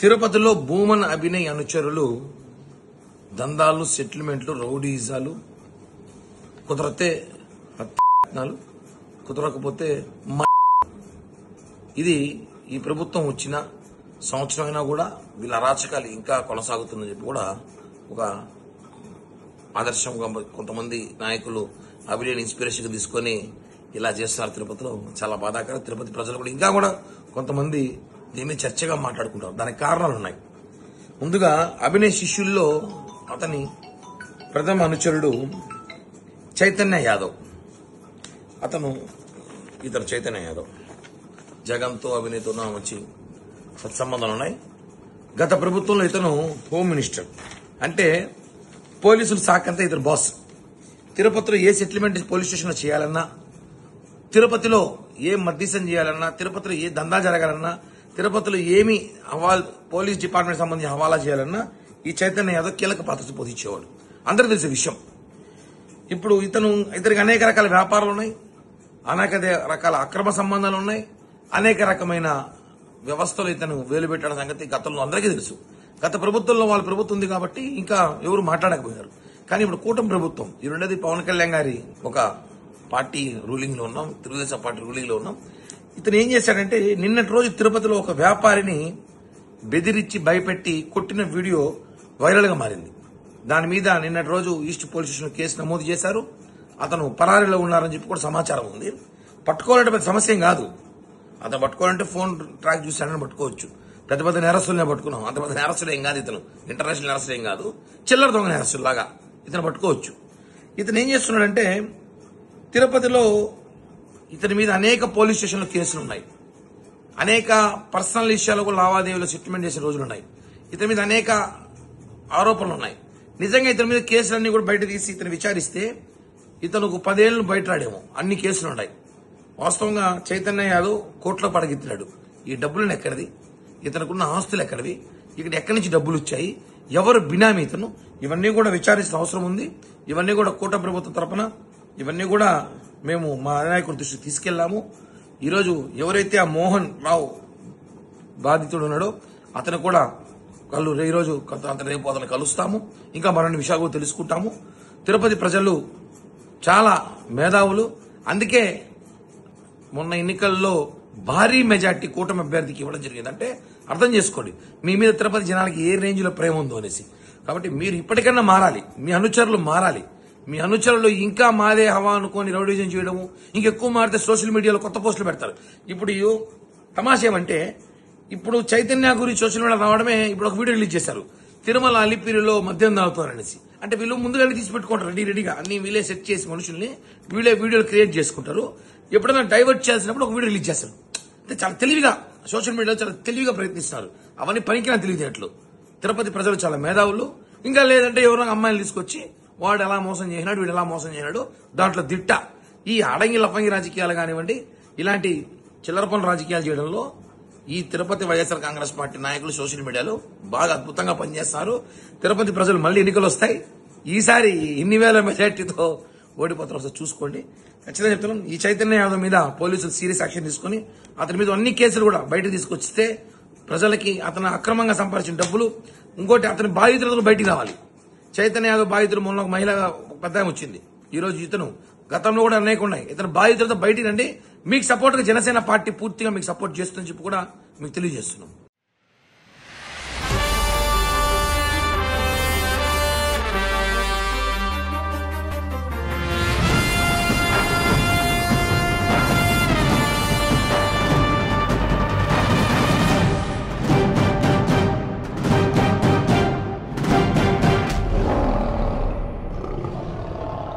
తిరుపతిలో భూమన్ అభినయ్ అనుచరులు దందాలు, సెటిల్మెంట్లు, రౌడీజాలు, కుదరతే హత్యలు, కుదరకపోతే ఇది ఈ ప్రభుత్వం వచ్చిన సంవత్సరమైనా కూడా వీళ్ళ అరాచకాలు ఇంకా కొనసాగుతుందని చెప్పి కూడా ఒక ఆదర్శంగా కొంతమంది నాయకులు అభినయ్ ఇన్స్పిరేషన్ తీసుకొని ఇలా చేస్తున్నారు. తిరుపతిలో చాలా బాధాకరం. తిరుపతి ప్రజలు కూడా ఇంకా కూడా కొంతమంది దీన్ని చర్చగా మాట్లాడుకుంటారు. దానికి కారణాలు ఉన్నాయి. ముందుగా అభినయ్ శిష్యుల్లో అతని ప్రథమ అనుచరుడు చైతన్య యాదవ్. ఇతను చైతన్య యాదవ్ జగన్తో అభినయ్తో మంచి సత్సంబంధాలు ఉన్నాయి. గత ప్రభుత్వంలో ఇతను హోమ్ మినిస్టర్, అంటే పోలీసుల శాఖ అంతా ఇతను బాస్. తిరుపతిలో ఏ సెటిల్మెంట్ పోలీస్ స్టేషన్లో చేయాలన్నా, తిరుపతిలో ఏ మద్దీసం చేయాలన్నా, తిరుపతిలో ఏ దందా జరగాలన్నా, తిరుపతిలో ఏమి పోలీస్ డిపార్ట్మెంట్ సంబంధించి హవాలా చేయాలన్నా ఈ చైతన్య యాదవ్ కీలక పాత్ర పోషించేవాడు. అందరూ తెలిసే విషయం. ఇప్పుడు ఇతనికి అనేక రకాల వ్యాపారాలు ఉన్నాయి, అనేక రకాల అక్రమ సంబంధాలు ఉన్నాయి, అనేక రకమైన వ్యవస్థలు ఇతను వేలు పెట్టడం సంగతి గతంలో అందరికీ తెలుసు. గత ప్రభుత్వంలో వాళ్ళ ప్రభుత్వం ఉంది కాబట్టి ఇంకా ఎవరు మాట్లాడకపోయారు. కానీ ఇప్పుడు కూటమి ప్రభుత్వం, ఈ రెండోది పవన్ కళ్యాణ్ గారి ఒక పార్టీ రూలింగ్ లో ఉన్నాం, తెలుగుదేశం పార్టీ రూలింగ్ లో ఉన్నాం. ఇతను ఏం చేశాడంటే నిన్నటి రోజు తిరుపతిలో ఒక వ్యాపారిని బెదిరించి భయపెట్టి కొట్టిన వీడియో వైరల్ గా మారింది. దాని మీద నిన్నటి రోజు ఈస్ట్ పోలీస్ స్టేషన్ కేసు నమోదు చేశారు. అతను పరారీలో ఉన్నారని చెప్పి కూడా సమాచారం ఉంది. పట్టుకోవాలంటే పెద్ద సమస్య ఏం కాదు. అతను పట్టుకోవాలంటే ఫోన్ ట్రాక్ చూశాడని పట్టుకోవచ్చు. పెద్ద పెద్ద నేరస్తులనే పట్టుకున్నాం. అంత పెద్ద నేరస్తులు ఏం కాదు. ఇతను ఇంటర్నేషనల్ నేరస్తులు ఏం కాదు, చిల్లర దొంగ నేరస్తులాగా ఇతను పట్టుకోవచ్చు. ఇతను ఏం చేస్తున్నాడంటే తిరుపతిలో ఇతని మీద అనేక పోలీస్ స్టేషన్లో కేసులు ఉన్నాయి, అనేక పర్సనల్ విషయాలకు లావాదేవీలు సెటిల్మెంట్ చేసే రోజులున్నాయి. ఇతని మీద అనేక ఆరోపణలు ఉన్నాయి. నిజంగా ఇతని మీద కేసులన్నీ కూడా బయట తీసి ఇతను విచారిస్తే ఇతనుకు 10 ఏళ్లు బయట రాడేమో. అన్ని కేసులు ఉన్నాయి. వాస్తవంగా చైతన్య యాదవ్ కోర్టులో పడగెత్తినాడు. ఈ డబ్బులను ఎక్కడిది, ఇతనుకున్న ఆస్తులు ఎక్కడివి, ఇక్కడ ఎక్కడి నుంచి డబ్బులు వచ్చాయి, ఎవరు బినామీ ఇతను, ఇవన్నీ కూడా విచారించిన అవసరం ఉంది. ఇవన్నీ కూడా కూటమి ప్రభుత్వం తరపున ఇవన్నీ కూడా మేము మా నాయకుడి దృష్టికి తీసుకెళ్లాము. ఈరోజు ఎవరైతే ఆ మోహన్ రావు బాధితుడు ఉన్నాడో అతను కూడా ఈరోజు రేపు అతను కలుస్తాము. ఇంకా మరిన్ని విషయాలు తెలుసుకుంటాము. తిరుపతి ప్రజలు చాలా మేధావులు. అందుకే మొన్న ఎన్నికల్లో భారీ మెజార్టీ కూటమి అభ్యర్థికి ఇవ్వడం జరిగింది. అంటే అర్థం చేసుకోండి మీ మీద తిరుపతి జనాలకి ఏ రేంజ్ లో ప్రేమ ఉందో అనేసి. కాబట్టి మీరు ఇప్పటికన్నా మారాలి, మీ అనుచరులు మారాలి. మీ అనుచరులు ఇంకా మాదే హవా అనుకోని రౌడీజం చేయడము, ఇంకెక్కువ మారితే సోషల్ మీడియాలో కొత్త పోస్టులు పెడతారు. ఇప్పుడు తమాషా ఏమంటే ఇప్పుడు చైతన్య గురించి సోషల్ మీడియా రావడమే ఇప్పుడు ఒక వీడియో రిలీజ్ చేశారు. తిరుమల అలిపిరిలో మద్యం తాగుతారనేసి. అంటే వీళ్ళు ముందుగానే తీసి పెట్టుకుంటారు రెడీగా. అన్ని వీళ్ళే సెట్ చేసి మనుషుల్ని వీళ్ళే వీడియోలు క్రియేట్ చేసుకుంటారు. ఎప్పుడైనా డైవర్ట్ చేయాల్సినప్పుడు ఒక వీడియో రిలీజ్ చేస్తారు. అంటే చాలా తెలివిగా సోషల్ మీడియాలో చాలా తెలివిగా ప్రయత్నిస్తున్నారు. అవన్నీ పనికిరాని తెలివితేటలు. తిరుపతి ప్రజలు చాలా మేధావులు. ఇంకా లేదంటే ఎవరైనా అమ్మాయిలు తీసుకొచ్చి వాడు ఎలా మోసం చేసినాడు, వీడు ఎలా మోసం చేసినాడు, దాంట్లో దిట్ట. ఈ అడంగి లఫంగి రాజకీయాలు కానివ్వండి, ఇలాంటి చిల్లర పనుల రాజకీయాలు చేయడంలో ఈ తిరుపతి వైఎస్ఆర్ కాంగ్రెస్ పార్టీ నాయకులు సోషల్ మీడియాలో బాగా అద్భుతంగా పనిచేస్తారు. తిరుపతి ప్రజలు మళ్లీ ఎన్నికలు వస్తాయి. ఈసారి ఇన్ని వేల మెజార్టీతో ఓడిపోతారు. చూసుకోండి. ఖచ్చితంగా చెప్తున్నాం, ఈ చైతన్య యాదవ్ మీద పోలీసులు సీరియస్ యాక్షన్ తీసుకుని అతని మీద అన్ని కేసులు కూడా బయటకు తీసుకొచ్చితే ప్రజలకి అతను అక్రమంగా సంపాదించిన డబ్బులు, ఇంకోటి అతని బాధితులతో బయటికి రావాలి. చైతన్య యాదవ్ బాధితులు మొన్న ఒక మహిళ పెద్ద వచ్చింది. ఈ రోజు ఇతను గతంలో కూడా అనేక ఉన్నాయి. ఇతను బాధితులతో బయటికి రండి. మీకు సపోర్ట్ గా జనసేన పార్టీ పూర్తిగా మీకు సపోర్ట్ చేస్తుందని చెప్పి కూడా మీకు తెలియజేస్తున్నాం.